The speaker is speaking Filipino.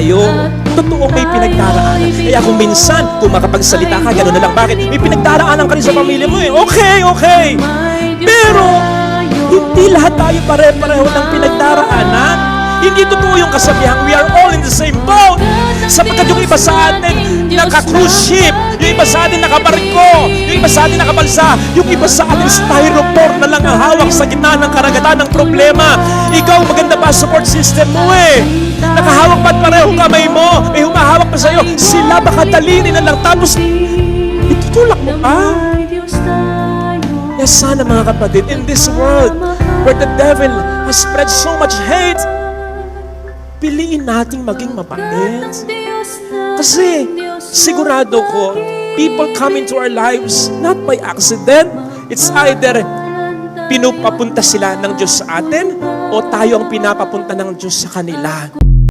tayo. Totoong may pinagdaraanan. Kaya kung minsan, kung makapagsalita ka, gano'n na lang. Bakit? May pinagdaraanan ka rin sa pamilya mo eh. Okay. Pero, hindi lahat tayo pare-pareho ng pinagdaraanan. Hindi totoo yung kasabihan, we are all in the same boat. Sapagkat yung iba sa atin, naka-cruise ship. Yung iba sa atin, nakabarko. Yung iba sa atin, nakabalsa. Yung iba sa atin, styrofoam na lang ang hawak sa gitna ng karagatan ng problema. Ikaw, maganda pa support system mo eh. Nakahawak pa at parehong kamay mo. May humahawak pa sa'yo. Sila baka dalinin na lang. Tapos, itutulak mo pa. Kaya sana mga kapatid, in this world, where the devil has spread so much hate, piliin nating maging mabait. Kasi, sigurado ko, people come into our lives not by accident. It's either pinupapunta sila ng Diyos sa atin o tayo ang pinapapunta ng Diyos sa kanila.